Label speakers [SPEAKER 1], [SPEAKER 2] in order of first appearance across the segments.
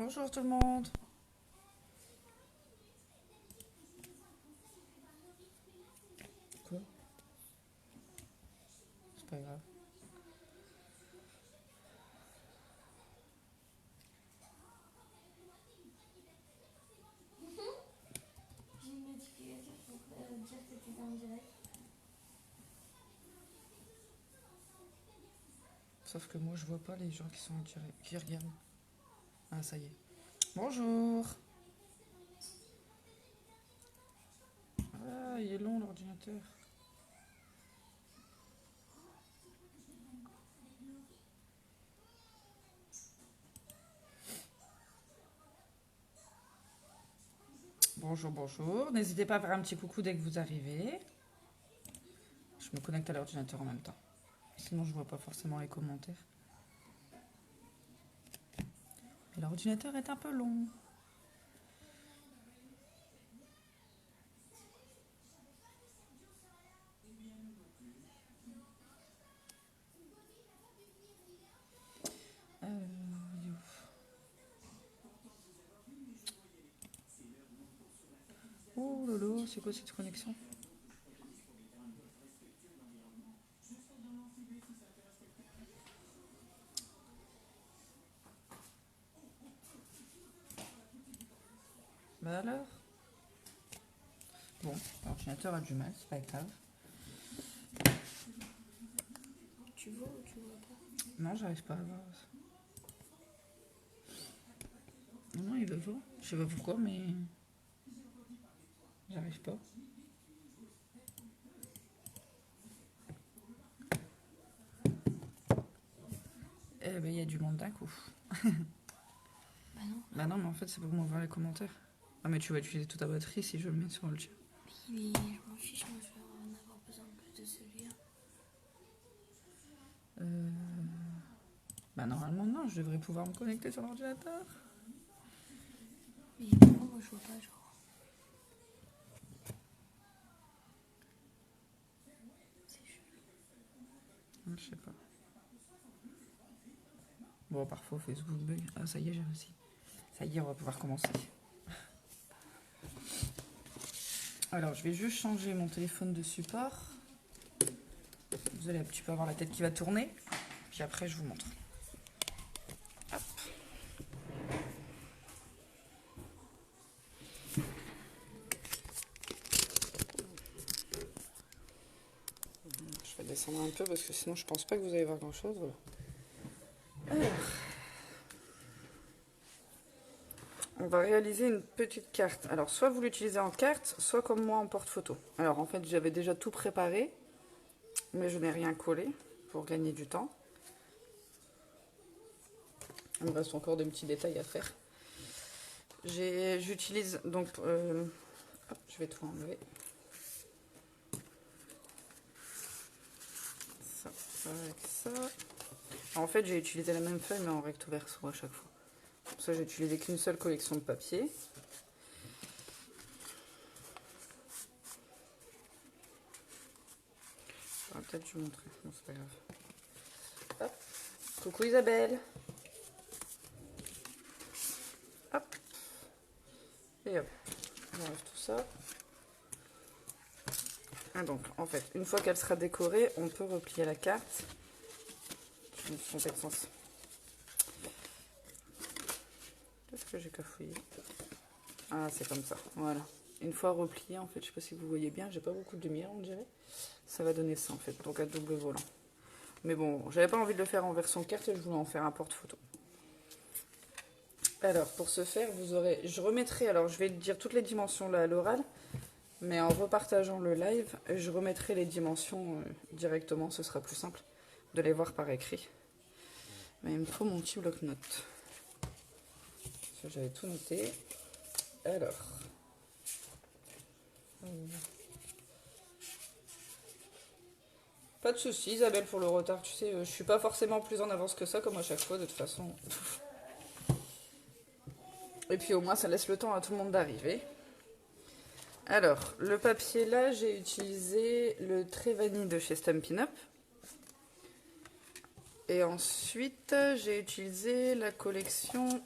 [SPEAKER 1] Bonjour tout le monde. Quoi? C'est pas grave.
[SPEAKER 2] J'ai une notification pour dire que tu es en direct.
[SPEAKER 1] Sauf que moi je vois pas les gens qui sont en direct, qui regardent. Ah ça y est. Bonjour. Ah il est long l'ordinateur. Bonjour, bonjour. N'hésitez pas à faire un petit coucou dès que vous arrivez. Je me connecte à l'ordinateur en même temps. Sinon je vois pas forcément les commentaires. Et l'ordinateur est un peu long. Il est où? Oh lolo, c'est quoi cette connexion? Bah alors? Bon, l'ordinateur a du mal, c'est pas grave.
[SPEAKER 2] Tu vois ou tu vois pas?
[SPEAKER 1] Non, j'arrive pas à voir. Non, non, il veut voir. Je sais pas pourquoi, mais j'arrive pas. Eh ben, il y a du monde d'un coup.
[SPEAKER 2] Bah non.
[SPEAKER 1] Bah non, mais en fait, c'est pour m'ouvrir les commentaires. Ah, mais tu vas utiliser toute ta batterie si je le mets sur le chat.
[SPEAKER 2] Mais je m'en fiche, moi je vais en avoir besoin plus de celui-là.
[SPEAKER 1] Bah normalement, non, je devrais pouvoir me connecter sur l'ordinateur.
[SPEAKER 2] Mais pourquoi moi je vois pas, genre? C'est chelou.
[SPEAKER 1] Je sais pas. Bon, parfois Facebook bug. Ah, ça y est, j'ai réussi. Ça y est, on va pouvoir commencer. Alors, je vais juste changer mon téléphone de support. Vous allez un petit peu avoir la tête qui va tourner. Puis après, je vous montre. Hop. Je vais descendre un peu parce que sinon, je pense pas que vous allez voir grand chose. Voilà. Alors, on va réaliser une petite carte. Alors, soit vous l'utilisez en carte, soit comme moi en porte-photo. Alors, en fait, j'avais déjà tout préparé, mais je n'ai rien collé pour gagner du temps. Il me reste encore des petits détails à faire. J'utilise donc... hop, je vais tout enlever. Ça, avec ça. Alors, en fait, j'ai utilisé la même feuille, mais en recto verso à chaque fois. Pour ça, j'ai utilisé qu'une seule collection de papier. J'aurais peut-être dû montrer. Non, c'est pas grave. Hop. Coucou Isabelle. Hop. Et hop. J'enlève tout ça. Ah, donc, en fait, une fois qu'elle sera décorée, on peut replier la carte. Je me suis trompée de sens. Qu'est-ce que j'ai cafouillé? Ah, c'est comme ça. Voilà. Une fois replié, en fait, je sais pas si vous voyez bien, j'ai pas beaucoup de lumière, on dirait. Ça va donner ça, en fait, donc à double volant. Mais bon, j'avais pas envie de le faire en version carte, je voulais en faire un porte-photo. Alors, pour ce faire, vous aurez... Je remettrai... Alors, je vais dire toutes les dimensions là à l'oral, mais en repartageant le live, je remettrai les dimensions directement, ce sera plus simple de les voir par écrit. Mais il me faut mon petit bloc-notes. J'avais tout noté. Alors... Pas de soucis, Isabelle, pour le retard. Tu sais, je suis pas forcément plus en avance que ça, comme à chaque fois, de toute façon. Et puis au moins, ça laisse le temps à tout le monde d'arriver. Alors, le papier là, j'ai utilisé le Très Vanille de chez Stampin' Up. Et ensuite, j'ai utilisé la collection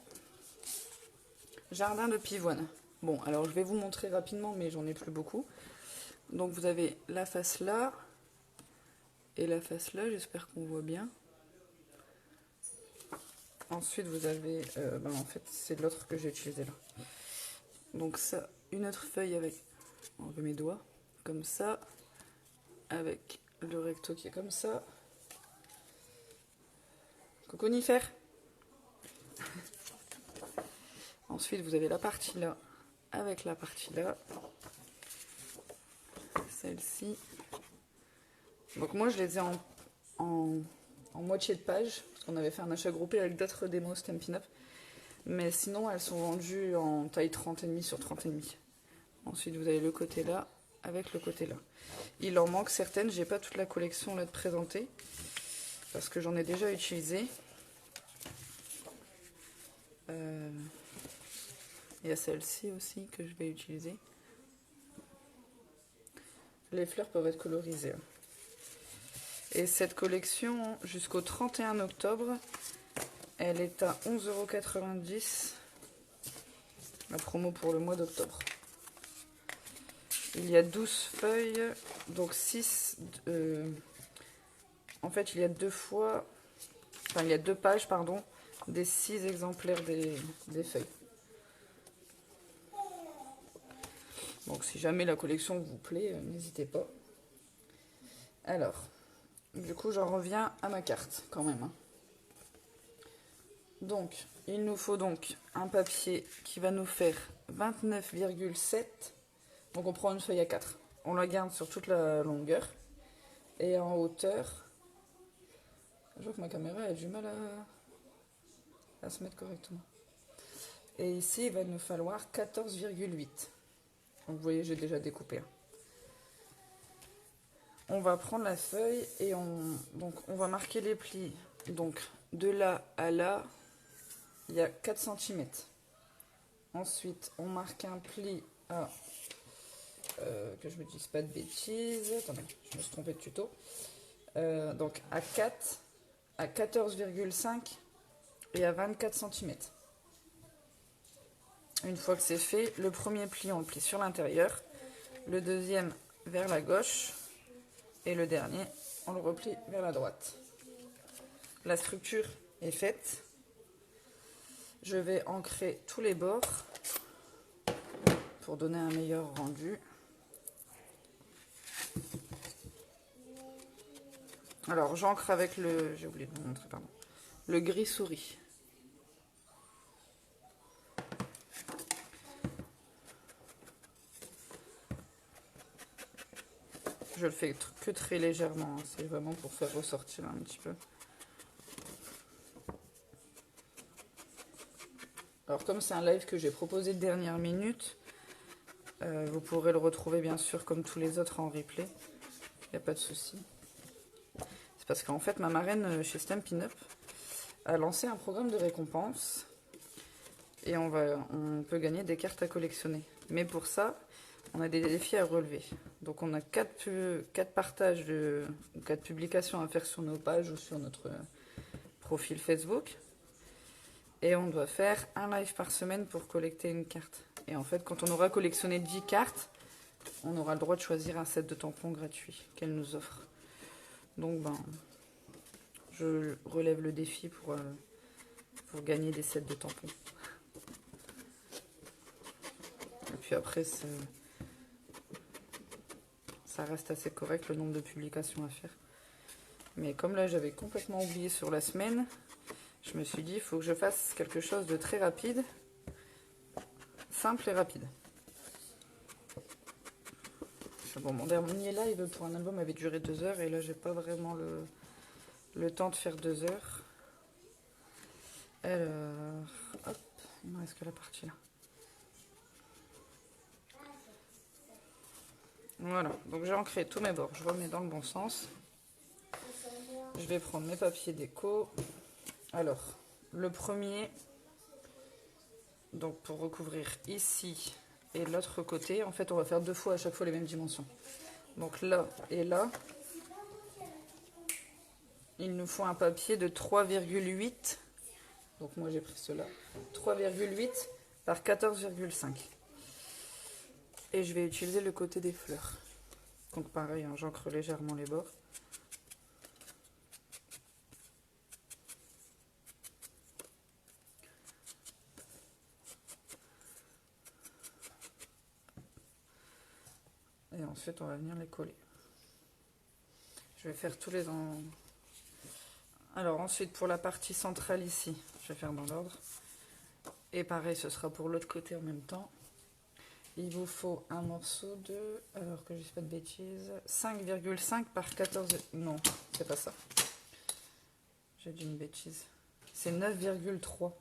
[SPEAKER 1] Jardin de pivoine. Bon, alors je vais vous montrer rapidement, mais j'en ai plus beaucoup. Donc vous avez la face là et la face là, j'espère qu'on voit bien. Ensuite vous avez, en fait c'est l'autre que j'ai utilisé là. Donc ça, une autre feuille avec, enlever mes doigts, comme ça, avec le recto qui est comme ça. Coconifère. Ensuite vous avez la partie là avec la partie là. Celle-ci. Donc moi je les ai en moitié de page, parce qu'on avait fait un achat groupé avec d'autres démos Stampin' Up. Mais sinon elles sont vendues en taille 30,5 sur 30,5. Ensuite vous avez le côté là avec le côté là. Il en manque certaines, j'ai pas toute la collection là de présenter, parce que j'en ai déjà utilisé. Il y a celle-ci aussi que je vais utiliser. Les fleurs peuvent être colorisées. Et cette collection, jusqu'au 31 octobre, elle est à 11,90 €. La promo pour le mois d'octobre. Il y a 12 feuilles, donc 6... en fait, il y a il y a 2 pages, pardon, des 6 exemplaires des feuilles. Donc si jamais la collection vous plaît, n'hésitez pas. Alors, du coup j'en reviens à ma carte quand même. Hein. Donc, il nous faut donc un papier qui va nous faire 29,7. Donc on prend une feuille à 4. On la garde sur toute la longueur. Et en hauteur, je vois que ma caméra a du mal à se mettre correctement. Et ici, il va nous falloir 14,8. Donc vous voyez, j'ai déjà découpé. On va prendre la feuille et on va marquer les plis. Donc de là à là, il y a 4 cm. Ensuite, on marque un pli à... que je me dise pas de bêtises. Attendez, je me suis trompée de tuto. Donc à 4, à 14,5 et à 24 cm. Une fois que c'est fait, le premier pli, on le plie sur l'intérieur, le deuxième vers la gauche, et le dernier, on le replie vers la droite. La structure est faite. Je vais ancrer tous les bords pour donner un meilleur rendu. Alors, j'ancre avec le... J'ai oublié de vous montrer, pardon. Le gris souris. Je le fais que très légèrement, hein. C'est vraiment pour faire ressortir un petit peu. Alors comme c'est un live que j'ai proposé de dernière minute, vous pourrez le retrouver bien sûr comme tous les autres en replay. Il n'y a pas de souci. C'est parce qu'en fait ma marraine chez Stampin' Up a lancé un programme de récompense. Et on peut gagner des cartes à collectionner. Mais pour ça, on a des défis à relever. Donc on a 4 partages ou 4 publications à faire sur nos pages ou sur notre profil Facebook. Et on doit faire un live par semaine pour collecter une carte. Et en fait, quand on aura collectionné 10 cartes, on aura le droit de choisir un set de tampons gratuit qu'elle nous offre. Donc je relève le défi pour gagner des sets de tampons. Et puis après, ça reste assez correct le nombre de publications à faire. Mais comme là, j'avais complètement oublié sur la semaine, je me suis dit, il faut que je fasse quelque chose de très rapide, simple et rapide. Bon, mon dernier live pour un album avait duré 2 heures et là, j'ai pas vraiment le temps de faire 2 heures. Alors, hop, il me reste que la partie là. Voilà, donc j'ai ancré tous mes bords, je remets dans le bon sens. Je vais prendre mes papiers déco. Alors, le premier, donc pour recouvrir ici et l'autre côté, en fait on va faire 2 fois à chaque fois les mêmes dimensions. Donc là et là, il nous faut un papier de 3,8. Donc moi j'ai pris cela. 3,8 par 14,5. Et je vais utiliser le côté des fleurs. Donc pareil, hein, j'encre légèrement les bords. Et ensuite, on va venir les coller. Je vais faire tous les en... Alors ensuite, pour la partie centrale ici, je vais faire dans l'ordre. Et pareil, ce sera pour l'autre côté en même temps. Il vous faut un morceau de... Alors que je ne dise pas de bêtises... 5,5 par 14... Non, c'est pas ça. J'ai dit une bêtise. C'est 9,3.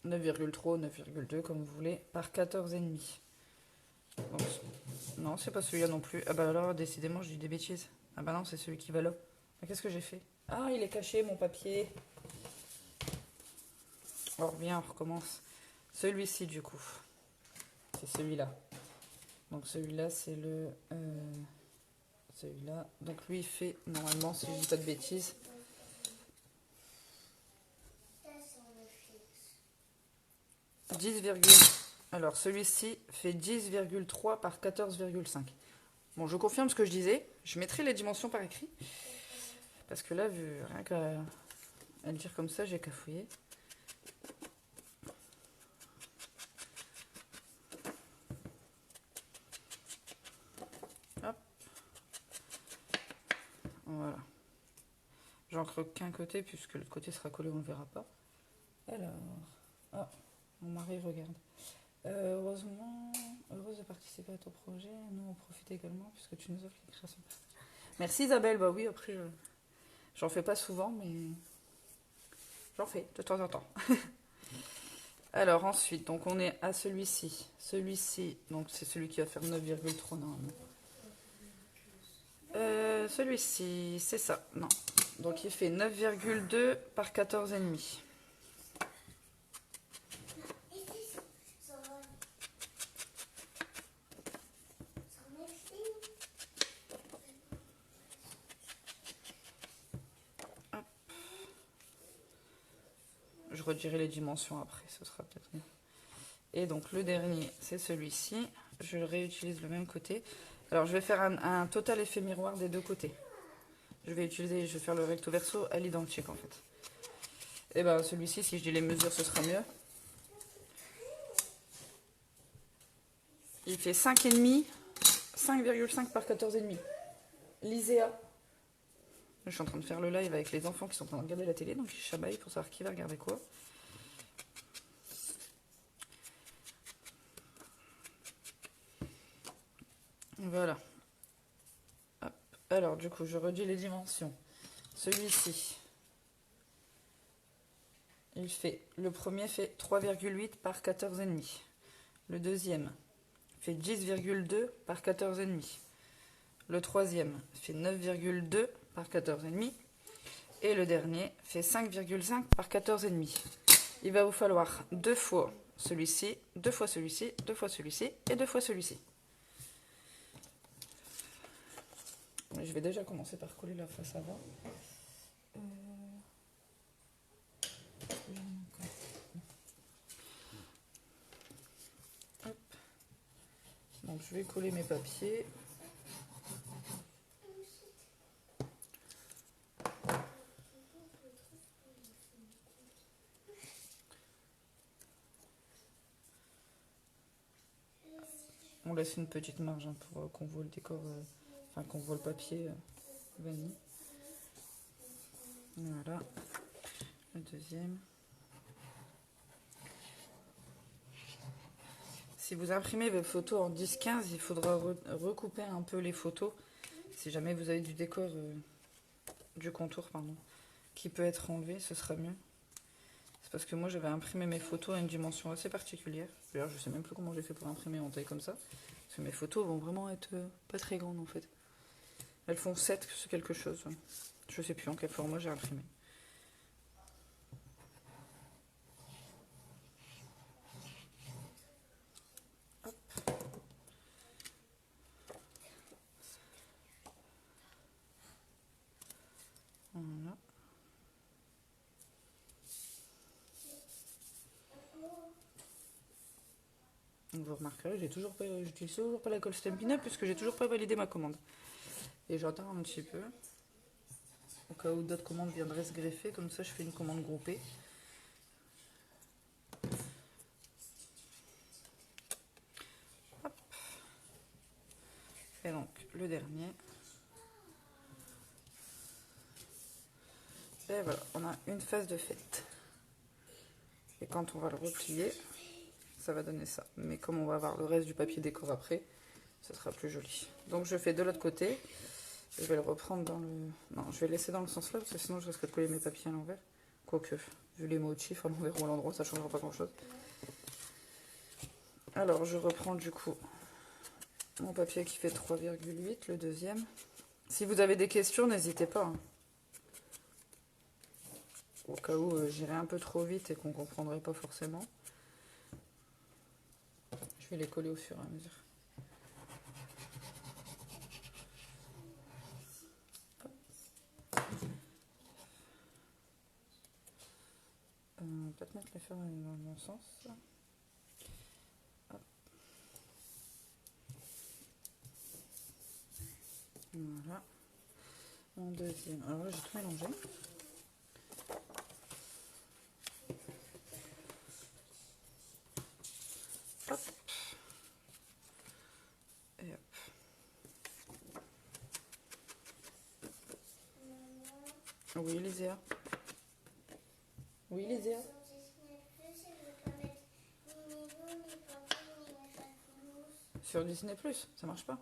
[SPEAKER 1] 9,3, 9,2, comme vous voulez, par 14,5. Donc, non, c'est pas celui-là non plus. Ah bah alors, décidément, je dis des bêtises. Ah bah non, c'est celui qui va là. Mais qu'est-ce que j'ai fait? Ah, il est caché, mon papier. On revient, on recommence. Celui-ci, du coup. C'est celui-là. Donc celui-là, c'est le... celui-là. Donc lui, il fait, normalement, si je dis pas de bêtises... 10, alors celui-ci fait 10,3 par 14,5. Bon, je confirme ce que je disais. Je mettrai les dimensions par écrit. Parce que là, vu rien qu'à le dire comme ça, j'ai cafouillé. Hop. Voilà. J'encre qu'un côté, puisque l'autre côté sera collé, on ne le verra pas. Alors... Ah, mon mari regarde. Heureusement, heureuse de participer à ton projet. Nous, on profite également, puisque tu nous offres les créations. Merci Isabelle. Bah oui, après, j'en fais pas souvent, mais j'en fais de temps en temps. Alors ensuite, donc on est à celui-ci. Celui-ci, donc c'est celui qui va faire 9,3 normalement. Celui-ci, c'est ça, non. Donc il fait 9,2 par 14,5. Je redirai les dimensions après, ce sera peut-être mieux. Et donc le dernier, c'est celui-ci. Je réutilise le même côté. Alors je vais faire un total effet miroir des deux côtés. Je vais faire le recto verso à l'identique en fait. Et ben celui-ci, si je dis les mesures, ce sera mieux. Il fait 5,5, 5,5 par 14,5. Lyséa. Je suis en train de faire le live avec les enfants qui sont en train de regarder la télé, donc ils chabaillent pour savoir qui va regarder quoi. Voilà. Hop. Alors du coup, je redis les dimensions. Celui-ci, le premier fait 3,8 par 14,5. Le deuxième fait 10,2 par 14,5. Le troisième fait 9,2 par 14,5. Et le dernier fait 5,5 par 14,5. Il va vous falloir deux fois celui-ci, deux fois celui-ci, deux fois celui-ci et deux fois celui-ci. Je vais déjà commencer par coller la face avant. Hop. Donc je vais coller mes papiers. On laisse une petite marge hein, pour qu'on voit le décor, enfin qu'on voit le papier vanille. Voilà. Le deuxième. Si vous imprimez vos photos en 10-15, il faudra recouper un peu les photos. Si jamais vous avez du décor, du contour, pardon, qui peut être enlevé, ce sera mieux. C'est parce que moi j'avais imprimé mes photos à une dimension assez particulière. D'ailleurs, je sais même plus comment j'ai fait pour imprimer en taille comme ça. Parce que mes photos vont vraiment être pas très grandes en fait. Elles font 7 quelque chose. Je sais plus en quel format j'ai imprimé. Hop. Voilà. vous remarquerez, j'utilise toujours pas la colle Stampin' Up puisque j'ai toujours pas validé ma commande. Et j'attends un petit peu, au cas où d'autres commandes viendraient se greffer, comme ça je fais une commande groupée. Hop. Et donc le dernier. Et voilà, on a une phase de fête. Et quand on va le replier, ça va donner ça. Mais comme on va avoir le reste du papier décor après, ça sera plus joli. Donc je fais de l'autre côté. Je vais le reprendre dans le... Non, je vais le laisser dans le sens là, parce que sinon je risque de coller mes papiers à l'envers. Quoique, vu les motifs à l'envers ou à l'endroit, ça ne changera pas grand chose. Alors, je reprends du coup mon papier qui fait 3,8, le deuxième. Si vous avez des questions, n'hésitez pas. Hein. Au cas où j'irai un peu trop vite et qu'on ne comprendrait pas forcément. Je vais les coller au fur et à mesure. Peut-être mettre les fers dans le bon sens. Hop. Voilà. Mon deuxième. Alors là, j'ai tout mélangé. Hop. Et hop. Oui, Lysia. Oui, Lysia. Sur Disney+, ça marche pas.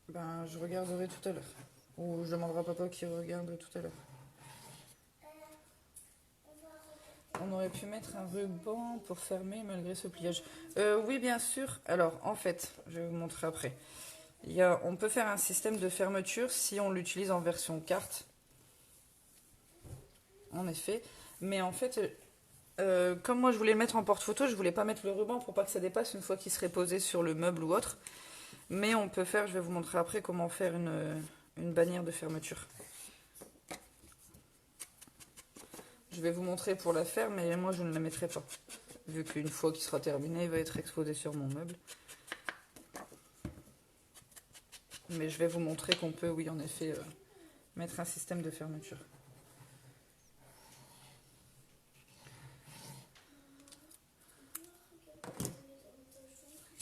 [SPEAKER 1] Ben, je regarderai tout à l'heure. Ou je demanderai à papa qui regarde tout à l'heure. On aurait pu mettre un ruban pour fermer malgré ce pliage. Oui, bien sûr. Alors, en fait, je vais vous montrer après. On peut faire un système de fermeture si on l'utilise en version carte. En effet. Mais en fait, comme moi je voulais le mettre en porte-photo, je voulais pas mettre le ruban pour pas que ça dépasse une fois qu'il serait posé sur le meuble ou autre. Mais on peut faire, je vais vous montrer après comment faire une bannière de fermeture. Je vais vous montrer pour la faire, mais moi je ne la mettrai pas. Vu qu'une fois qu'il sera terminé, il va être exposé sur mon meuble. Mais je vais vous montrer qu'on peut, oui, en effet, mettre un système de fermeture.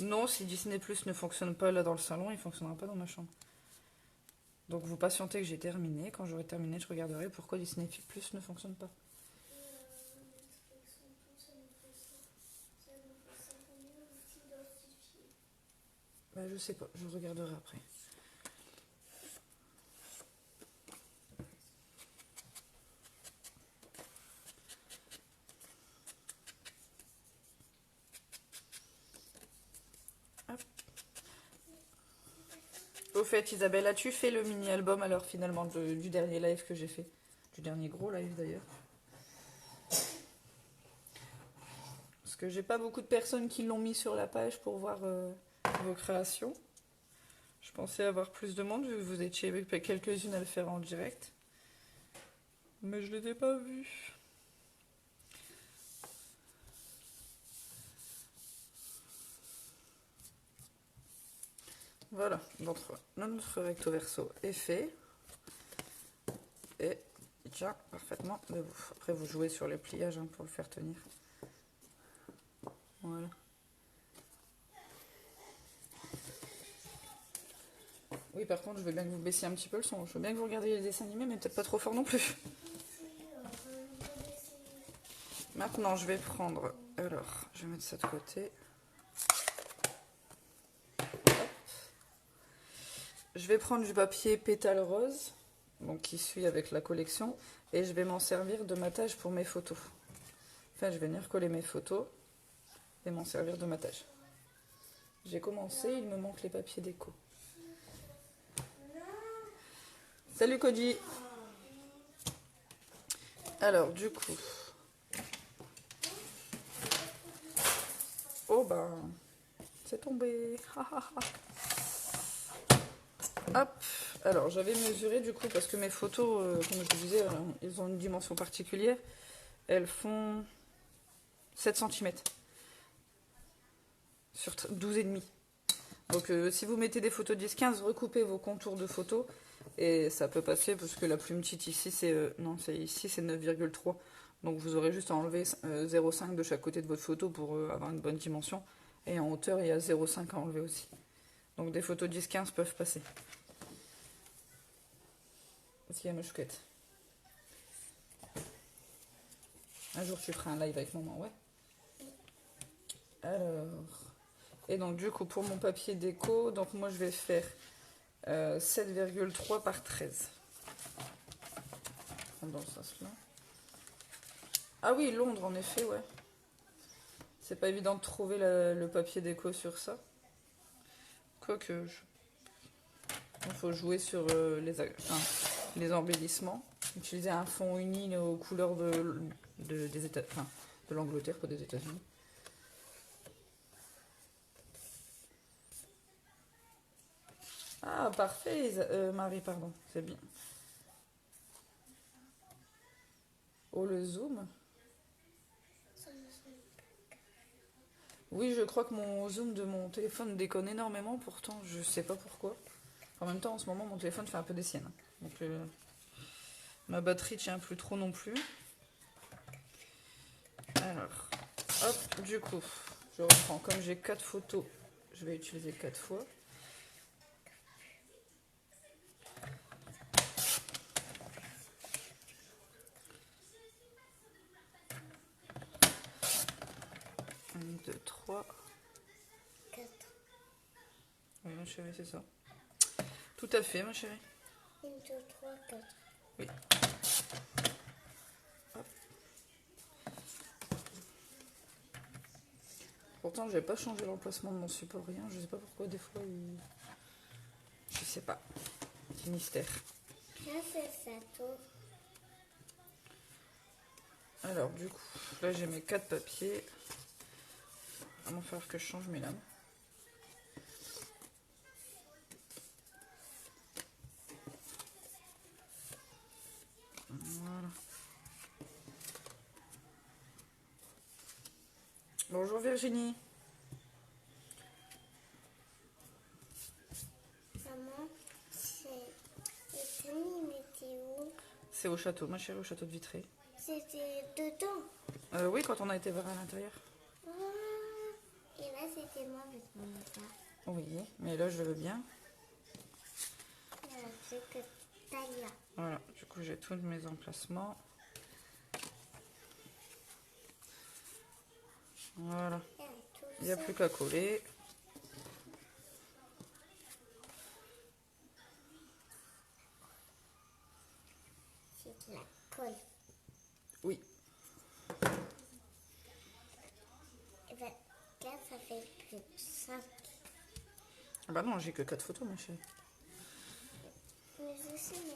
[SPEAKER 1] Non, si Disney Plus ne fonctionne pas là dans le salon, il ne fonctionnera pas dans ma chambre. Donc vous patientez que j'ai terminé. Quand j'aurai terminé, je regarderai pourquoi Disney Plus ne fonctionne pas. Bah, je sais pas, je regarderai après. Hop. Au fait, Isabelle, as-tu fait le mini-album alors finalement du dernier live que j'ai fait? Du dernier gros live d'ailleurs. Parce que j'ai pas beaucoup de personnes qui l'ont mis sur la page pour voir vos créations. Je pensais avoir plus de monde vu que vous étiez quelques-unes à le faire en direct. Mais je les ai pas vues. Voilà, notre recto verso est fait. Et il tient parfaitement debout. Après, vous jouez sur les pliages hein, pour le faire tenir. Voilà. Oui, par contre, je veux bien que vous baissiez un petit peu le son. Je veux bien que vous regardiez les dessins animés, mais peut-être pas trop fort non plus. Maintenant, je vais prendre... Alors, je vais mettre ça de côté. Hop. Je vais prendre du papier pétale rose, donc qui suit avec la collection, et je vais m'en servir de matage pour mes photos. Enfin, je vais venir coller mes photos et m'en servir de matage. J'ai commencé, il me manque les papiers déco. Salut Koji. Alors, du coup... Oh ben... C'est tombé. Hop, alors j'avais mesuré du coup parce que mes photos, comme je vous disais, ils ont une dimension particulière. Elles font 7 cm sur 12,5. Donc si vous mettez des photos 10-15, recoupez vos contours de photos et ça peut passer parce que la plus petite ici, c'est non, c'est ici, c'est 9,3. Donc vous aurez juste à enlever 0,5 de chaque côté de votre photo pour avoir une bonne dimension. Et en hauteur, il y a 0,5 à enlever aussi. Donc des photos 10-15 peuvent passer. Est-ce qu'il y a ma chouquette? Un jour tu feras un live avec maman, ouais. Alors, et donc du coup pour mon papier déco, donc moi je vais faire 7,3 par 13. Dans ce sens-là. Ah oui, Londres en effet, ouais. C'est pas évident de trouver le papier déco sur ça. Quoique, il faut jouer sur les embellissements. Utiliser un fond uni aux couleurs des États, enfin, de l'Angleterre, pas des États-Unis. Ah, parfait, Marie, pardon, c'est bien. Oh, le zoom. Oui, je crois que mon zoom de mon téléphone déconne énormément, pourtant je sais pas pourquoi. En même temps, en ce moment, mon téléphone fait un peu des siennes. Donc, ma batterie tient plus trop non plus. Alors, hop, du coup, je reprends. Comme j'ai 4 photos, je vais utiliser 4 fois. Un, 2, 3.
[SPEAKER 2] 4.
[SPEAKER 1] Oui, ma chérie, c'est ça. Tout à fait, ma chérie.
[SPEAKER 2] 1, 2, 3, 4.
[SPEAKER 1] Oui. Hop. Pourtant, j'ai pas changé l'emplacement de mon support, rien. Je sais pas pourquoi, des fois, je sais pas. C'est mystère.
[SPEAKER 2] Là, c'est ça, tout.
[SPEAKER 1] Alors, du coup, là, j'ai mes 4 papiers. Il va falloir que je change mes lames. Voilà. Bonjour Virginie.
[SPEAKER 2] Maman, c'est... Et Camille, mais t'es où?
[SPEAKER 1] C'est au château, ma chérie, au château de Vitré.
[SPEAKER 2] C'était dedans.
[SPEAKER 1] Oui, quand on a été voir à l'intérieur.
[SPEAKER 2] Ah. Et là, c'était moi avec mon papa.
[SPEAKER 1] Oui, mais là, je veux bien.
[SPEAKER 2] Voilà, c'est que Talia.
[SPEAKER 1] Voilà, du coup, j'ai tous mes emplacements. Voilà. Il n'y a plus qu'à coller.
[SPEAKER 2] C'est de la colle.
[SPEAKER 1] Oui.
[SPEAKER 2] Et ben, 4, ça fait plus 5.
[SPEAKER 1] Ah bah non, j'ai que 4 photos, ma chérie.
[SPEAKER 2] Mais je sais, mais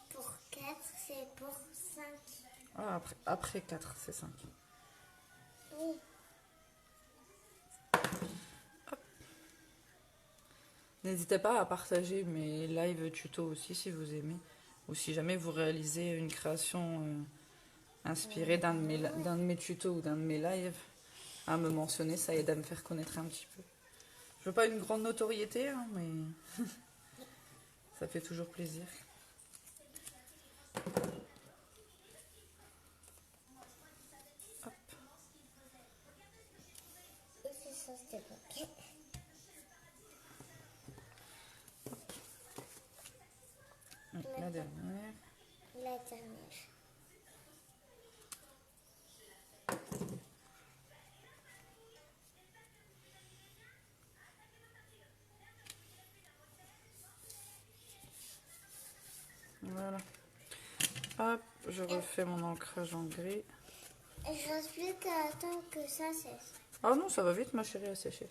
[SPEAKER 2] pour 4, c'est pour 5.
[SPEAKER 1] Ah, après 4, c'est 5.
[SPEAKER 2] Oui.
[SPEAKER 1] N'hésitez pas à partager mes live tutos aussi si vous aimez. Ou si jamais vous réalisez une création inspirée d'un de mes tutos ou d'un de mes lives, à me mentionner, ça aide à me faire connaître un petit peu. Je veux pas une grande notoriété, hein, mais ça fait toujours plaisir. Hop.
[SPEAKER 2] Et c'est ça, c'était bon.
[SPEAKER 1] La dernière.
[SPEAKER 2] La dernière.
[SPEAKER 1] Voilà. Hop, je refais mon ancrage en gris.
[SPEAKER 2] Et je reste plus qu'à attendre que ça cesse.
[SPEAKER 1] Ah non, ça va vite, ma chérie, à sécher.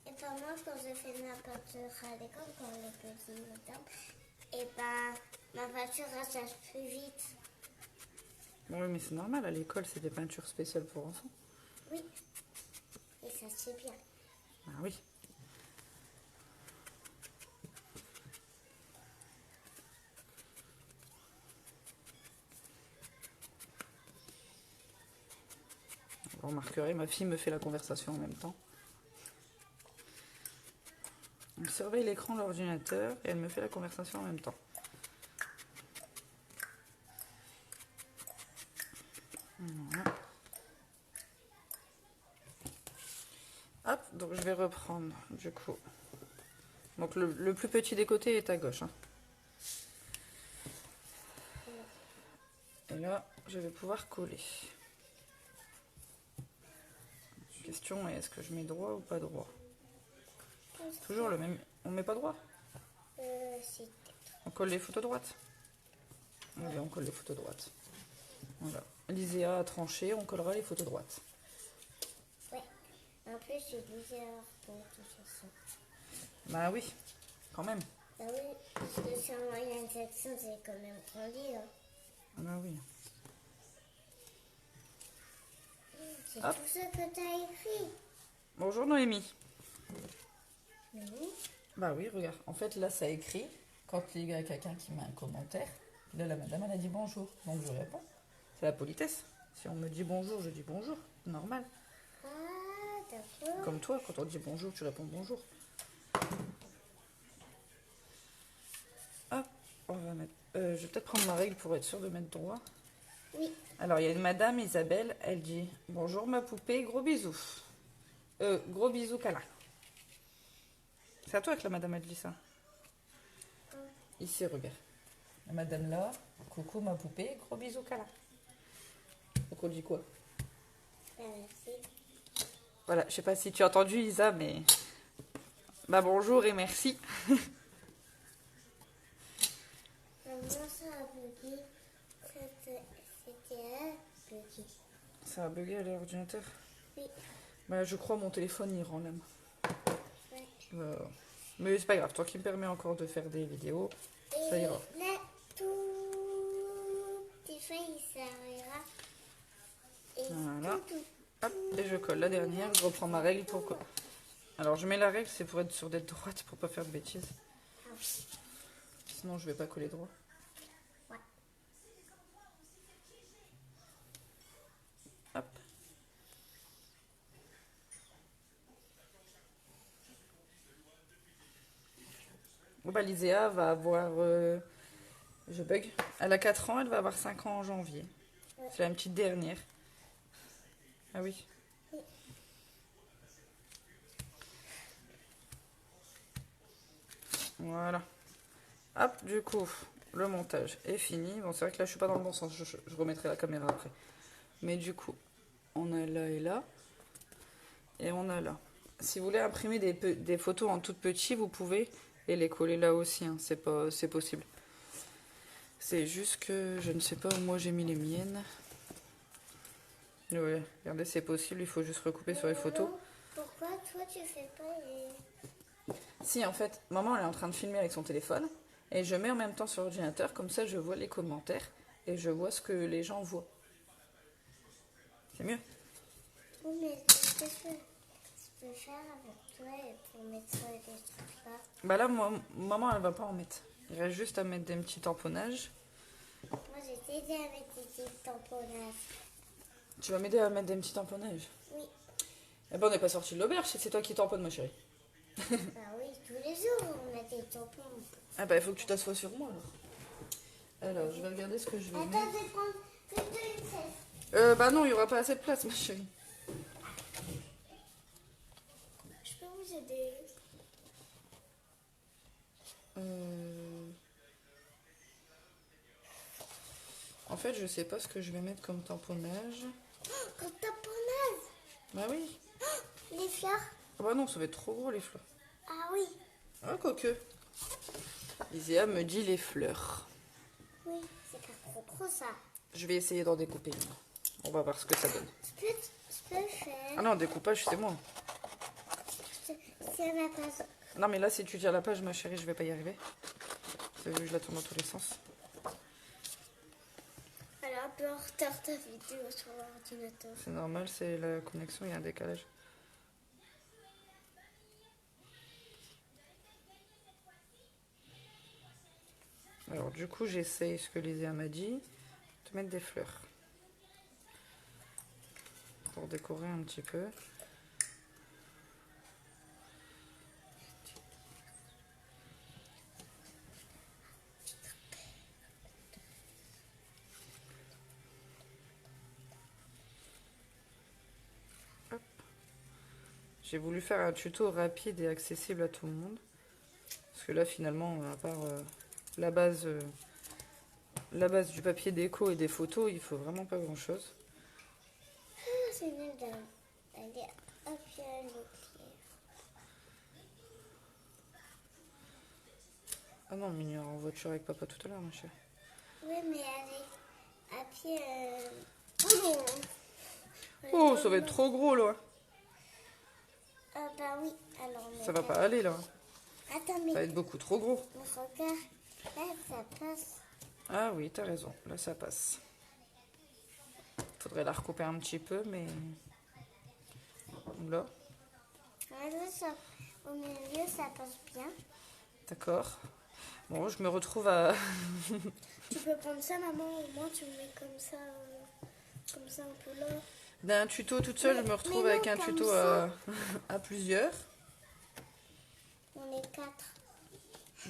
[SPEAKER 2] Et par moi, quand j'ai fait ma peinture à l'école, quand les petits moteurs, et ben ma peinture elle sèche plus vite.
[SPEAKER 1] Oui, mais c'est normal, à l'école, c'est des peintures spéciales pour enfants.
[SPEAKER 2] Oui. Et ça c'est bien.
[SPEAKER 1] Ah oui. remarquerez, ma fille me fait la conversation en même temps. Elle surveille l'écran de l'ordinateur et elle me fait la conversation en même temps. Voilà. Hop, donc je vais reprendre du coup. Donc le plus petit des côtés est à gauche. Hein. Et là, je vais pouvoir coller. Question est, est-ce que je mets droit ou pas droit? Toujours le même. On met pas droit?
[SPEAKER 2] Si.
[SPEAKER 1] On colle les photos droites. Allez, on colle les photos droites. Voilà. Liséa a tranché, on collera les photos droites.
[SPEAKER 2] Ouais. En plus, j'ai 12 heures pour tout ça.
[SPEAKER 1] Bah oui, quand même.
[SPEAKER 2] Bah oui, parce que sur moyenne section, c'est quand même grandi. Hein.
[SPEAKER 1] Bah oui.
[SPEAKER 2] C'est
[SPEAKER 1] Hop.
[SPEAKER 2] tout ce que tu as écrit.
[SPEAKER 1] Bonjour Noémie.
[SPEAKER 2] Oui.
[SPEAKER 1] Bah oui, regarde. En fait, là, ça écrit. Quand il y a quelqu'un qui met un commentaire, là, la madame, elle a dit bonjour. Donc, je réponds. C'est la politesse. Si on me dit bonjour, je dis bonjour. Normal.
[SPEAKER 2] Ah, d'accord.
[SPEAKER 1] Comme toi, quand on dit bonjour, tu réponds bonjour. Hop, on va mettre... je vais peut-être prendre ma règle pour être sûre de mettre droit.
[SPEAKER 2] Oui.
[SPEAKER 1] Alors, il y a une madame, Isabelle, elle dit « Bonjour ma poupée, gros bisous. Gros bisous, câlin. » C'est à toi que la madame, elle dit ça. Ici, regarde. La madame là, « Coucou ma poupée, gros bisous, câlin. » Donc, on dit quoi?
[SPEAKER 2] Merci.
[SPEAKER 1] Voilà, je sais pas si tu as entendu, Isa, mais... Bah, bonjour et merci.
[SPEAKER 2] Moi, ça a bugué. C'était un bugué.
[SPEAKER 1] Ça a bugué à l'ordinateur?
[SPEAKER 2] Oui.
[SPEAKER 1] Bah, je crois mon téléphone, il rend l'âme.
[SPEAKER 2] Ouais.
[SPEAKER 1] Mais c'est pas grave, toi qui me permets encore de faire des vidéos, ça
[SPEAKER 2] Et
[SPEAKER 1] ira.
[SPEAKER 2] là, tout petit fait, il s'arrêtera. Et
[SPEAKER 1] Voilà.
[SPEAKER 2] tout.
[SPEAKER 1] Hop, et je colle la dernière, je reprends ma règle pour... Alors je mets la règle, c'est pour être sûr d'être droite, pour pas faire de bêtises.
[SPEAKER 2] Ah oui.
[SPEAKER 1] Sinon je vais pas coller droit.
[SPEAKER 2] Ouais.
[SPEAKER 1] Hop. Bon bah Liséa va avoir... je bug. Elle a 4 ans, elle va avoir 5 ans en janvier.
[SPEAKER 2] Ouais.
[SPEAKER 1] C'est la petite dernière. Ah oui.
[SPEAKER 2] Oui.
[SPEAKER 1] Voilà. Hop, du coup, le montage est fini. Bon, c'est vrai que là, je suis pas dans le bon sens. Je remettrai la caméra après. Mais du coup, on a là et là. Et on a là. Si vous voulez imprimer des photos en tout petit, vous pouvez. Et les coller là aussi. Hein. C'est possible. C'est juste que je ne sais pas où moi j'ai mis les miennes. Ouais, regardez, c'est possible. Il faut juste recouper sur les photos.
[SPEAKER 2] Pourquoi toi, tu fais pas les...
[SPEAKER 1] Si, en fait, maman, elle est en train de filmer avec son téléphone. Et je mets en même temps sur l'ordinateur. Comme ça, je vois les commentaires. Et je vois ce que les gens voient. C'est mieux.
[SPEAKER 2] Oui, mais qu'est-ce que je peux faire avec toi et pour mettre des trucs là?
[SPEAKER 1] Bah là, maman, elle va pas en mettre. Il reste juste à mettre des petits tamponnages.
[SPEAKER 2] Moi, j'ai t'aider avec des petits tamponnages.
[SPEAKER 1] Tu vas m'aider à mettre des petits tamponnages?
[SPEAKER 2] Oui.
[SPEAKER 1] Eh ben, on n'est pas sorti de l'auberge, c'est toi qui tamponnes, ma chérie.
[SPEAKER 2] Bah oui, tous les jours, on met des tampons.
[SPEAKER 1] Ah bah, il faut que tu t'assoies sur moi, alors. Alors, je vais regarder ce que je vais
[SPEAKER 2] Attends,
[SPEAKER 1] mettre.
[SPEAKER 2] je vais prendre plus de chaise.
[SPEAKER 1] Bah non, il y aura pas assez de place, ma chérie.
[SPEAKER 2] Je peux vous aider?
[SPEAKER 1] En fait, je sais pas ce que je vais mettre comme tamponnage.
[SPEAKER 2] Comme tamponnage?
[SPEAKER 1] Bah oui.
[SPEAKER 2] Les fleurs?
[SPEAKER 1] Ah bah non, ça va être trop gros, les fleurs.
[SPEAKER 2] Ah oui.
[SPEAKER 1] Ah, quoique. Liséa me dit les fleurs.
[SPEAKER 2] Oui, c'est pas trop gros ça.
[SPEAKER 1] Je vais essayer d'en découper une. On va voir ce que ça donne.
[SPEAKER 2] Je peux faire.
[SPEAKER 1] Ah non, découpage, c'est moi.
[SPEAKER 2] C'est ma page.
[SPEAKER 1] Non, mais là, si tu tires la page, ma chérie, je vais pas y arriver. T'as vu, je la tourne dans tous les sens.
[SPEAKER 2] Elle a un peu en retard ta vidéo sur l'ordinateur.
[SPEAKER 1] C'est normal, c'est la connexion, il y a un décalage. Alors, du coup, j'essaye ce que Liséa m'a dit, de mettre des fleurs. pour décorer un petit peu. Hop. J'ai voulu faire un tuto rapide et accessible à tout le monde. Parce que là, finalement, à part la base du papier déco et des photos, il faut vraiment pas grand-chose.
[SPEAKER 2] Ah, c'est bien d'aller appuyer le pied.
[SPEAKER 1] Ah non, mais il ira en voiture avec papa tout à l'heure, ma chère.
[SPEAKER 2] Oui, mais aller à pied... Oh,
[SPEAKER 1] Oh, ça va être trop gros, là.
[SPEAKER 2] Ah bah oui, alors...
[SPEAKER 1] Ça va pas aller, là.
[SPEAKER 2] Attends, mais
[SPEAKER 1] Ça va être beaucoup trop gros.
[SPEAKER 2] regarde, là, ça passe.
[SPEAKER 1] Ah oui, t'as raison. Là, ça passe. Faudrait la recouper un petit peu, mais... Là,
[SPEAKER 2] Là, ça, au milieu, ça passe bien.
[SPEAKER 1] d'accord. Bon, je me retrouve à...
[SPEAKER 2] Tu peux prendre ça, maman, au moins tu le mets comme ça un peu là.
[SPEAKER 1] D'un tuto toute seule, je me retrouve
[SPEAKER 2] mais non,
[SPEAKER 1] avec un
[SPEAKER 2] comme
[SPEAKER 1] tuto
[SPEAKER 2] ça.
[SPEAKER 1] à plusieurs.
[SPEAKER 2] On est 4.